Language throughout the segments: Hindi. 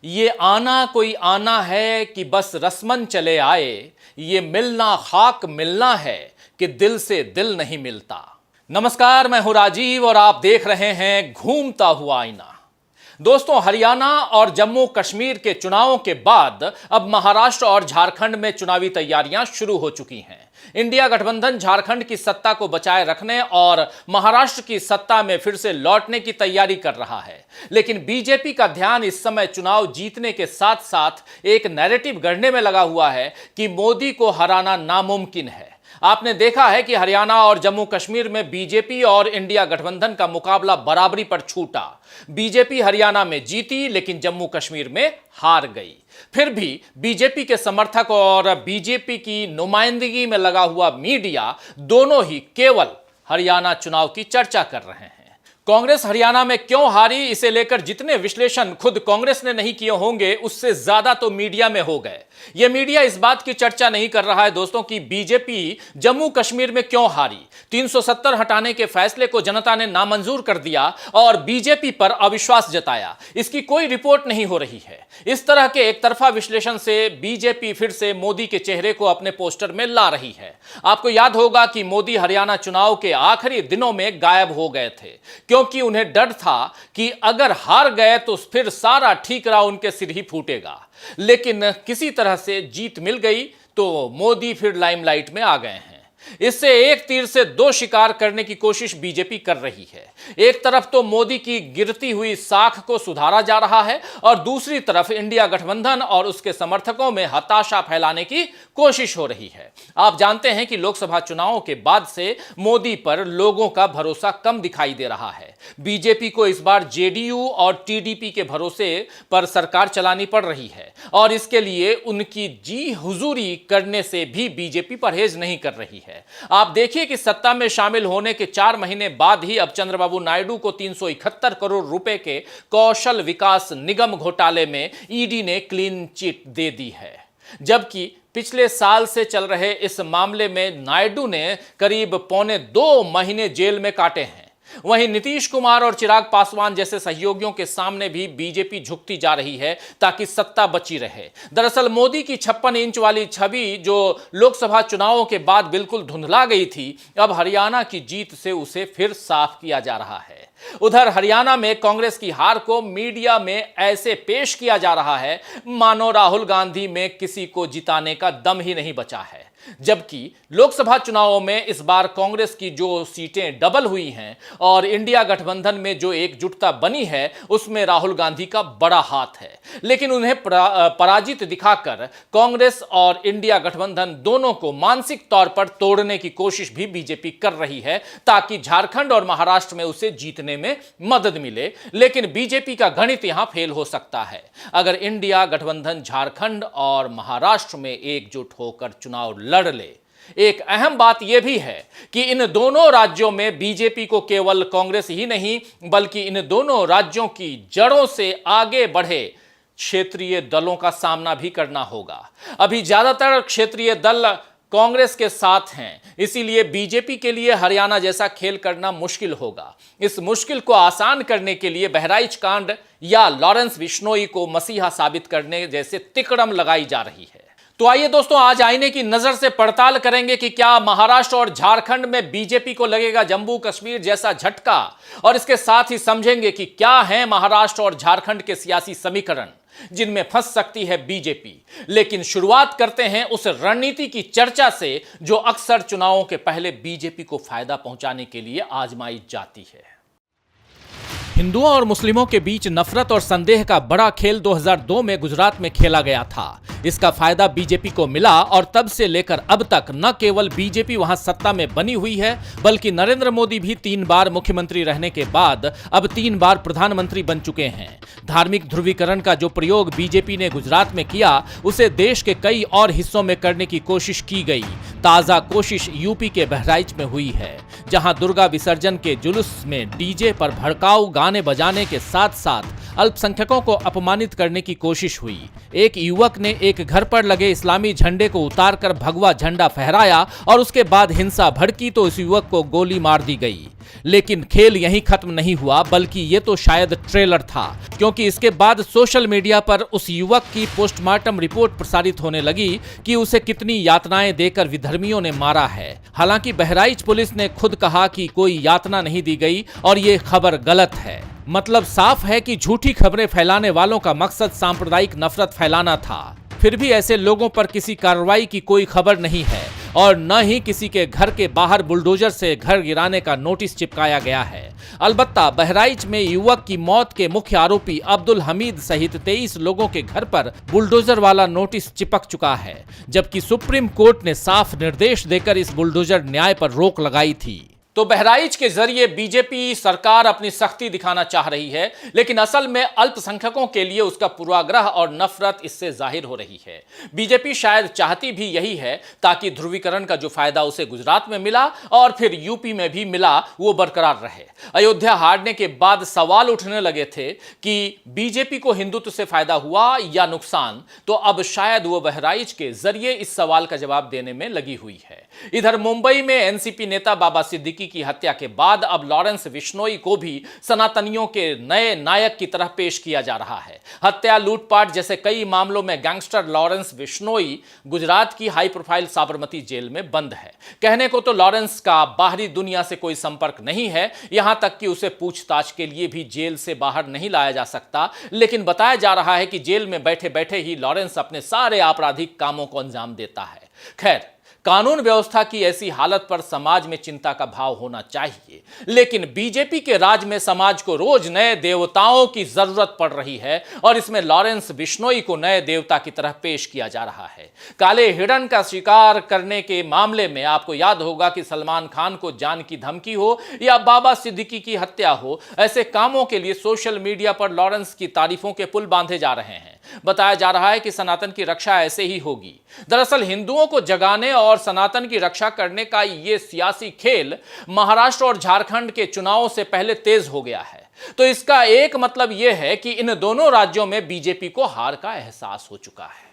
ये आना कोई आना है कि बस रस्मन चले आए, ये मिलना खाक मिलना है कि दिल से दिल नहीं मिलता। नमस्कार, मैं हूं राजीव और आप देख रहे हैं घूमता हुआ आईना। दोस्तों, हरियाणा और जम्मू कश्मीर के चुनावों के बाद अब महाराष्ट्र और झारखंड में चुनावी तैयारियां शुरू हो चुकी हैं। इंडिया गठबंधन झारखंड की सत्ता को बचाए रखने और महाराष्ट्र की सत्ता में फिर से लौटने की तैयारी कर रहा है। लेकिन बीजेपी का ध्यान इस समय चुनाव जीतने के साथ साथ एक नैरेटिव गढ़ने में लगा हुआ है कि मोदी को हराना नामुमकिन है। आपने देखा है कि हरियाणा और जम्मू कश्मीर में बीजेपी और इंडिया गठबंधन का मुकाबला बराबरी पर छूटा। बीजेपी हरियाणा में जीती लेकिन जम्मू कश्मीर में हार गई। फिर भी बीजेपी के समर्थक और बीजेपी की नुमाइंदगी में लगा हुआ मीडिया दोनों ही केवल हरियाणा चुनाव की चर्चा कर रहे हैं। कांग्रेस हरियाणा में क्यों हारी, इसे लेकर जितने विश्लेषण खुद कांग्रेस ने नहीं किए होंगे उससे ज्यादा तो मीडिया में हो गए। यह मीडिया इस बात की चर्चा नहीं कर रहा है दोस्तों कि बीजेपी जम्मू कश्मीर में क्यों हारी। 370 हटाने के फैसले को जनता ने नामंजूर कर दिया और बीजेपी पर अविश्वास जताया, इसकी कोई रिपोर्ट नहीं हो रही है। इस तरह के एक तरफा विश्लेषण से बीजेपी फिर से मोदी के चेहरे को अपने पोस्टर में ला रही है। आपको याद होगा कि मोदी हरियाणा चुनाव के आखिरी दिनों में गायब हो गए थे क्योंकि उन्हें डर था कि अगर हार गए तो फिर सारा ठीकरा उनके सिर ही फूटेगा। लेकिन किसी तरह से जीत मिल गई तो मोदी फिर लाइमलाइट में आ गए हैं। इससे एक तीर से दो शिकार करने की कोशिश बीजेपी कर रही है। एक तरफ तो मोदी की गिरती हुई साख को सुधारा जा रहा है और दूसरी तरफ इंडिया गठबंधन और उसके समर्थकों में हताशा फैलाने की कोशिश हो रही है। आप जानते हैं कि लोकसभा चुनावों के बाद से मोदी पर लोगों का भरोसा कम दिखाई दे रहा है। बीजेपी को इस बार जेडीयू और टीडीपी के भरोसे पर सरकार चलानी पड़ रही है और इसके लिए उनकी जी हुजूरी करने से भी बीजेपी परहेज नहीं कर रही है। आप देखिए कि सत्ता में शामिल होने के 4 महीने बाद ही अब चंद्रबाबू नायडू को 371 करोड़ रुपए के कौशल विकास निगम घोटाले में ईडी ने क्लीन चिट दे दी है, जबकि पिछले साल से चल रहे इस मामले में नायडू ने करीब 1.25 महीने जेल में काटे हैं। वहीं नीतीश कुमार और चिराग पासवान जैसे सहयोगियों के सामने भी बीजेपी झुकती जा रही है ताकि सत्ता बची रहे। दरअसल मोदी की 56 इंच वाली छवि जो लोकसभा चुनावों के बाद बिल्कुल धुंधला गई थी, अब हरियाणा की जीत से उसे फिर साफ किया जा रहा है। उधर हरियाणा में कांग्रेस की हार को मीडिया में ऐसे पेश किया जा रहा है मानो राहुल गांधी में किसी को जिताने का दम ही नहीं बचा है, जबकि लोकसभा चुनावों में इस बार कांग्रेस की जो सीटें डबल हुई हैं और इंडिया गठबंधन में जो एकजुटता बनी है उसमें राहुल गांधी का बड़ा हाथ है। लेकिन उन्हें पराजित दिखाकर कांग्रेस और इंडिया गठबंधन दोनों को मानसिक तौर पर तोड़ने की कोशिश भी बीजेपी कर रही है ताकि झारखंड और महाराष्ट्र में उसे जीतने में मदद मिले। लेकिन बीजेपी का गणित यहां फेल हो सकता है। अगर इंडिया गठबंधन झारखंड और महाराष्ट्र में एकजुट होकर चुनाव लड़ ले। एक अहम बात यह भी है कि इन दोनों राज्यों में बीजेपी को केवल कांग्रेस ही नहीं बल्कि इन दोनों राज्यों की जड़ों से आगे बढ़े क्षेत्रीय दलों का सामना भी करना होगा। अभी ज्यादातर क्षेत्रीय दल कांग्रेस के साथ हैं, इसीलिए बीजेपी के लिए हरियाणा जैसा खेल करना मुश्किल होगा। इस मुश्किल को आसान करने के लिए बहराइच कांड या लॉरेंस बिश्नोई को मसीहा साबित करने जैसे तिकड़म लगाई जा रही है। तो आइए दोस्तों, आज आईने की नजर से पड़ताल करेंगे कि क्या महाराष्ट्र और झारखंड में बीजेपी को लगेगा जम्मू कश्मीर जैसा झटका, और इसके साथ ही समझेंगे कि क्या है महाराष्ट्र और झारखंड के सियासी समीकरण जिनमें फंस सकती है बीजेपी। लेकिन शुरुआत करते हैं उस रणनीति की चर्चा से जो अक्सर चुनावों के पहले बीजेपी को फायदा पहुंचाने के लिए आजमाई जाती है। हिंदुओं और मुस्लिमों के बीच नफरत और संदेह का बड़ा खेल 2002 में गुजरात में खेला गया था। इसका फायदा बीजेपी को मिला और तब से लेकर अब तक न केवल बीजेपी वहां सत्ता में बनी हुई है बल्कि नरेंद्र मोदी भी 3 बार मुख्यमंत्री रहने के बाद अब 3 बार प्रधानमंत्री बन चुके हैं। धार्मिक ध्रुवीकरण का जो प्रयोग बीजेपी ने गुजरात में किया उसे देश के कई और हिस्सों में करने की कोशिश की गई। ताजा कोशिश यूपी के बहराइच में हुई है, जहां दुर्गा विसर्जन के जुलूस में डीजे पर भड़काऊ गाने बजाने के साथ साथ अल्पसंख्यकों को अपमानित करने की कोशिश हुई। एक युवक ने एक घर पर लगे इस्लामी झंडे को उतारकर भगवा झंडा फहराया और उसके बाद हिंसा भड़की तो इस युवक को गोली मार दी गई। लेकिन खेल यहीं खत्म नहीं हुआ, बल्कि ये तो शायद ट्रेलर था, क्योंकि इसके बाद सोशल मीडिया पर उस युवक की पोस्टमार्टम रिपोर्ट प्रसारित होने लगी कि उसे कितनी यातनाएं देकर विधर्मियों ने मारा है। हालांकि बहराइच पुलिस ने खुद कहा कि कोई यातना नहीं दी गई और ये खबर गलत है। मतलब साफ है कि झूठी खबरें फैलाने वालों का मकसद सांप्रदायिक नफरत फैलाना था। फिर भी ऐसे लोगों पर किसी कार्रवाई की कोई खबर नहीं है और न ही किसी के घर के बाहर बुलडोजर से घर गिराने का नोटिस चिपकाया गया है। अलबत्ता बहराइच में युवक की मौत के मुख्य आरोपी अब्दुल हमीद सहित 23 लोगों के घर पर बुलडोजर वाला नोटिस चिपक चुका है, जबकि सुप्रीम कोर्ट ने साफ निर्देश देकर इस बुलडोजर न्याय पर रोक लगाई थी। तो बहराइच के जरिए बीजेपी सरकार अपनी सख्ती दिखाना चाह रही है, लेकिन असल में अल्पसंख्यकों के लिए उसका पूर्वाग्रह और नफरत इससे जाहिर हो रही है। बीजेपी शायद चाहती भी यही है ताकि ध्रुवीकरण का जो फायदा उसे गुजरात में मिला और फिर यूपी में भी मिला वो बरकरार रहे। अयोध्या हारने के बाद सवाल उठने लगे थे कि बीजेपी को हिंदुत्व से फायदा हुआ या नुकसान, तो अब शायद वो बहराइच के जरिए इस सवाल का जवाब देने में लगी हुई है। इधर मुंबई में एनसीपी नेता बाबा सिद्दीकी की हत्या के बाद अब लॉरेंस बिश्नोई को भी सनातनियों के नए नायक की तरह पेश किया जा रहा है। हत्या, लूटपाट जैसे कई मामलों में गैंगस्टर लॉरेंस बिश्नोई गुजरात की हाई प्रोफाइल साबरमती जेल में बंद है। कहने को तो लॉरेंस का बाहरी दुनिया से कोई संपर्क नहीं है, यहां तक कि उसे पूछताछ के लिए भी जेल से बाहर नहीं लाया जा सकता, लेकिन बताया जा रहा है कि जेल में बैठे बैठे ही लॉरेंस अपने सारे आपराधिक कामों को अंजाम देता है। खैर, कानून व्यवस्था की ऐसी हालत पर समाज में चिंता का भाव होना चाहिए, लेकिन बीजेपी के राज में समाज को रोज नए देवताओं की जरूरत पड़ रही है और इसमें लॉरेंस बिश्नोई को नए देवता की तरह पेश किया जा रहा है। काले हिरण का शिकार करने के मामले में आपको याद होगा कि सलमान खान को जान की धमकी हो या बाबा सिद्दीकी की हत्या हो, ऐसे कामों के लिए सोशल मीडिया पर लॉरेंस की तारीफों के पुल बांधे जा रहे हैं। बताया जा रहा है कि सनातन की रक्षा ऐसे ही होगी। दरअसल हिंदुओं को जगाने और सनातन की रक्षा करने का ये सियासी खेल महाराष्ट्र और झारखंड के चुनावों से पहले तेज हो गया है। तो इसका एक मतलब यह है कि इन दोनों राज्यों में बीजेपी को हार का एहसास हो चुका है।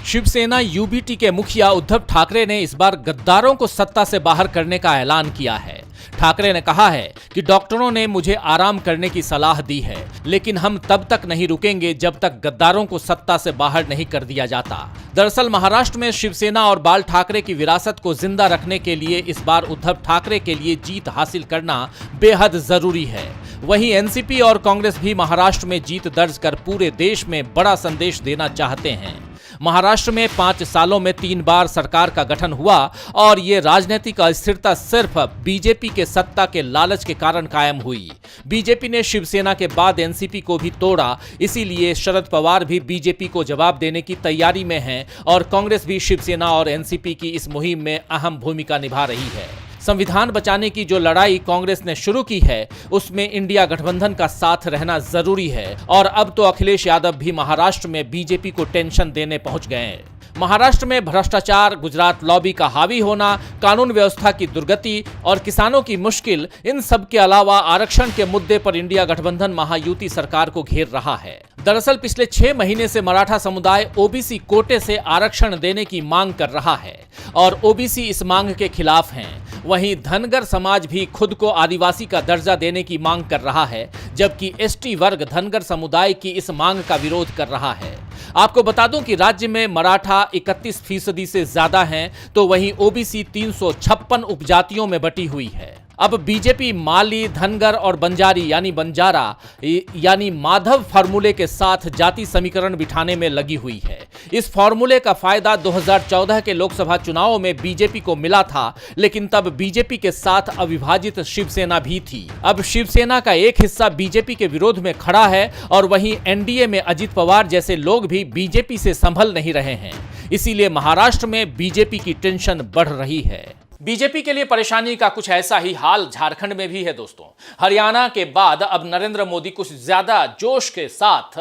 शिवसेना यूबीटी के मुखिया उद्धव ठाकरे ने इस बार गद्दारों को सत्ता से बाहर करने का ऐलान किया है। ठाकरे ने कहा है कि डॉक्टरों ने मुझे आराम करने की सलाह दी है, लेकिन हम तब तक नहीं रुकेंगे जब तक गद्दारों को सत्ता से बाहर नहीं कर दिया जाता। दरअसल महाराष्ट्र में शिवसेना और बाल ठाकरे की विरासत को जिंदा रखने के लिए इस बार उद्धव ठाकरे के लिए जीत हासिल करना बेहद जरूरी है। वहीं एनसीपी और कांग्रेस भी महाराष्ट्र में जीत दर्ज कर पूरे देश में बड़ा संदेश देना चाहते हैं। महाराष्ट्र में 5 सालों में 3 बार सरकार का गठन हुआ और ये राजनीतिक अस्थिरता सिर्फ बीजेपी के सत्ता के लालच के कारण कायम हुई। बीजेपी ने शिवसेना के बाद एनसीपी को भी तोड़ा, इसीलिए शरद पवार भी बीजेपी को जवाब देने की तैयारी में हैं और कांग्रेस भी शिवसेना और एनसीपी की इस मुहिम में अहम भूमिका निभा रही है। संविधान बचाने की जो लड़ाई कांग्रेस ने शुरू की है, उसमें इंडिया गठबंधन का साथ रहना जरूरी है और अब तो अखिलेश यादव भी महाराष्ट्र में बीजेपी को टेंशन देने पहुंच गए हैं। महाराष्ट्र में भ्रष्टाचार, गुजरात लॉबी का हावी होना, कानून व्यवस्था की दुर्गति और किसानों की मुश्किल, इन सब के अलावा आरक्षण के मुद्दे पर इंडिया गठबंधन महायुति सरकार को घेर रहा है। दरअसल पिछले 6 महीने से मराठा समुदाय ओबीसी कोटे से आरक्षण देने की मांग कर रहा है और ओबीसी इस मांग के खिलाफ हैं। वहीं धनगर समाज भी खुद को आदिवासी का दर्जा देने की मांग कर रहा है, जबकि एसटी वर्ग धनगर समुदाय की इस मांग का विरोध कर रहा है। आपको बता दूं कि राज्य में मराठा 31% से ज्यादा हैं, तो वहीं ओबीसी 356 उपजातियों में बटी हुई है। अब बीजेपी माली, धनगर और बंजारी यानी माधव फार्मूले के साथ जाति समीकरण बिठाने में लगी हुई है। इस फार्मूले का फायदा 2014 के लोकसभा चुनावों में बीजेपी को मिला था, लेकिन तब बीजेपी के साथ अविभाजित शिवसेना भी थी। अब शिवसेना का एक हिस्सा बीजेपी के विरोध में खड़ा है और वहीं एनडीए में अजित पवार जैसे लोग भी बीजेपी से संभल नहीं रहे हैं। इसीलिए महाराष्ट्र में बीजेपी की टेंशन बढ़ रही है। बीजेपी के लिए परेशानी का कुछ ऐसा ही हाल झारखंड में भी है दोस्तों। हरियाणा के बाद अब नरेंद्र मोदी कुछ ज्यादा जोश के साथ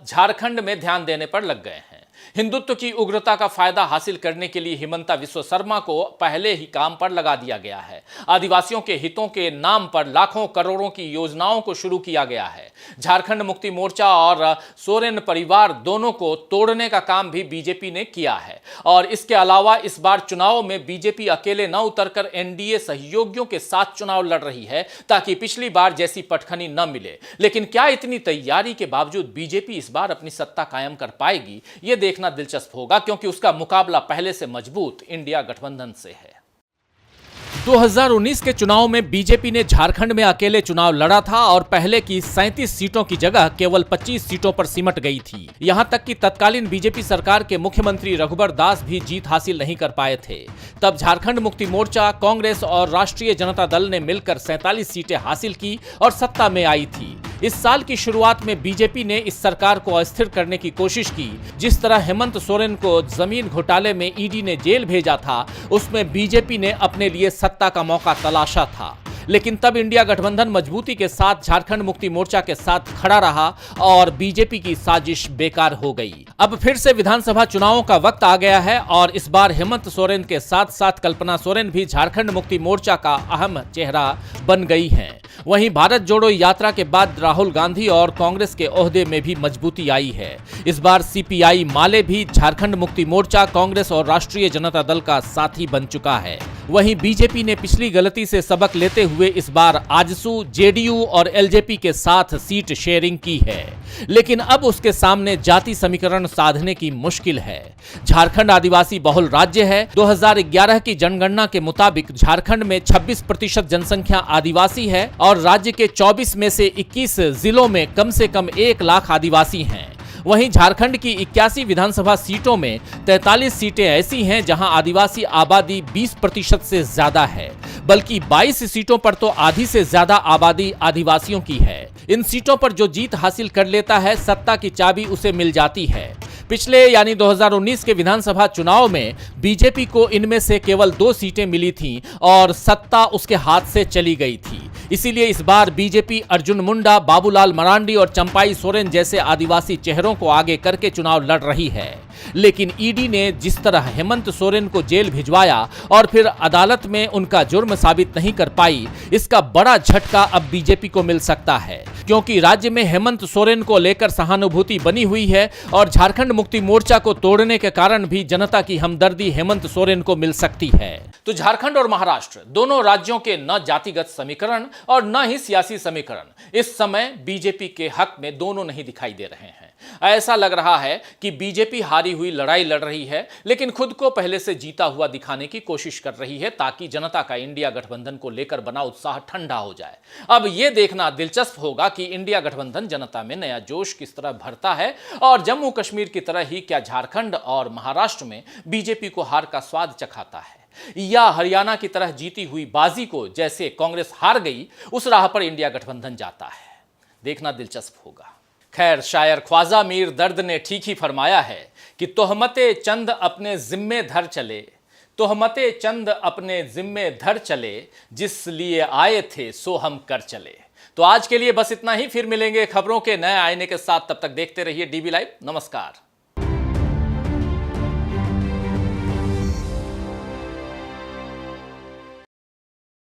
झारखंड में ध्यान देने पर लग गए हैं। हिंदुत्व की उग्रता का फायदा हासिल करने के लिए हिमंता विश्व शर्मा को पहले ही काम पर लगा दिया गया है। आदिवासियों के हितों के नाम पर लाखों करोड़ों की योजनाओं को शुरू किया गया है। झारखंड मुक्ति मोर्चा और सोरेन परिवार दोनों को तोड़ने का काम भी बीजेपी ने किया है। और इसके अलावा इस बार चुनाव में बीजेपी अकेले न उतरकर एनडीए सहयोगियों के साथ चुनाव लड़ रही है ताकि पिछली बार जैसी पटखनी न मिले। लेकिन क्या इतनी तैयारी के बावजूद बीजेपी इस बार अपनी सत्ता कायम कर पाएगी, यह देखना दिलचस्प होगा, क्योंकि उसका मुकाबला पहले से मजबूत इंडिया गठबंधन से है। 2019 के चुनाव में बीजेपी ने झारखंड में अकेले चुनाव लड़ा था और पहले की 37 सीटों की जगह केवल 25 सीटों पर सिमट गई थी। यहां तक कि तत्कालीन बीजेपी सरकार के मुख्यमंत्री रघुबर दास भी जीत हासिल नहीं कर पाए थे। तब झारखंड मुक्ति मोर्चा, कांग्रेस और राष्ट्रीय जनता दल ने मिलकर 47 सीटें हासिल की और सत्ता में आई थी। इस साल की शुरुआत में बीजेपी ने इस सरकार को अस्थिर करने की कोशिश की। जिस तरह हेमंत सोरेन को जमीन घोटाले में ईडी ने जेल भेजा था, उसमें बीजेपी ने अपने लिए सत्ता का मौका तलाशा था। लेकिन तब इंडिया गठबंधन मजबूती के साथ झारखंड मुक्ति मोर्चा के साथ खड़ा रहा और बीजेपी की साजिश बेकार हो गई। अब फिर से विधानसभा चुनावों का वक्त आ गया है और इस बार हेमंत सोरेन के साथ साथ कल्पना सोरेन भी झारखंड मुक्ति मोर्चा का अहम चेहरा बन गई हैं। वहीं भारत जोड़ो यात्रा के बाद राहुल गांधी और कांग्रेस के ओहदे में भी मजबूती आई है। इस बार सीपीआई माले भी झारखंड मुक्ति मोर्चा, कांग्रेस और राष्ट्रीय जनता दल का साथी बन चुका है। वहीं बीजेपी ने पिछली गलती से सबक लेते हुए इस बार आजसू, जेडीयू और एलजेपी के साथ सीट शेयरिंग की है। लेकिन अब उसके सामने जाति समीकरण साधने की मुश्किल है। झारखंड आदिवासी बहुल राज्य है। 2011 की जनगणना के मुताबिक झारखंड में 26% जनसंख्या आदिवासी है और राज्य के 24 में से 21 जिलों में कम से कम 1 लाख आदिवासी हैं। वहीं झारखंड की 81 विधानसभा सीटों में 43 सीटें ऐसी हैं जहां आदिवासी आबादी 20% से ज्यादा है, बल्कि 22 सीटों पर तो आधी से ज्यादा आबादी आदिवासियों की है। इन सीटों पर जो जीत हासिल कर लेता है, सत्ता की चाबी उसे मिल जाती है। पिछले यानी 2019 के विधानसभा चुनाव में बीजेपी को इनमें से केवल 2 सीटें मिली थीं और सत्ता उसके हाथ से चली गई थी। इसीलिए इस बार बीजेपी अर्जुन मुंडा, बाबूलाल मरांडी और चंपाई सोरेन जैसे आदिवासी चेहरों को आगे करके चुनाव लड़ रही है। लेकिन ईडी ने जिस तरह हेमंत सोरेन को जेल भिजवाया और फिर अदालत में उनका जुर्म साबित नहीं कर पाई, इसका बड़ा झटका अब बीजेपी को मिल सकता है, क्योंकि राज्य में हेमंत सोरेन को लेकर सहानुभूति बनी हुई है और झारखंड मुक्ति मोर्चा को तोड़ने के कारण भी जनता की हमदर्दी हेमंत सोरेन को मिल सकती है। तो झारखंड और महाराष्ट्र दोनों राज्यों के न जातिगत समीकरण और न ही सियासी समीकरण इस समय बीजेपी के हक में दोनों नहीं दिखाई दे रहे हैं। ऐसा लग रहा है कि बीजेपी हारी हुई लड़ाई लड़ रही है, लेकिन खुद को पहले से जीता हुआ दिखाने की कोशिश कर रही है ताकि जनता का इंडिया गठबंधन को लेकर बना उत्साह ठंडा हो जाए। अब यह देखना दिलचस्प होगा कि इंडिया गठबंधन जनता में नया जोश किस तरह भरता है और जम्मू कश्मीर की तरह ही क्या झारखंड और महाराष्ट्र में बीजेपी को हार का स्वाद चखाता है, या हरियाणा की तरह जीती हुई बाजी को जैसे कांग्रेस हार गई उस राह पर इंडिया गठबंधन जाता है। देखना दिलचस्प होगा। खैर, शायर ख्वाजा मीर दर्द ने ठीक ही फरमाया है कि तोहमते चंद अपने जिम्मे धर चले, तोहमते चंद अपने जिम्मे धर चले, जिस लिए आए थे सो हम कर चले। तो आज के लिए बस इतना ही। फिर मिलेंगे खबरों के नए आईने के साथ। तब तक देखते रहिए डीबी लाइव। नमस्कार।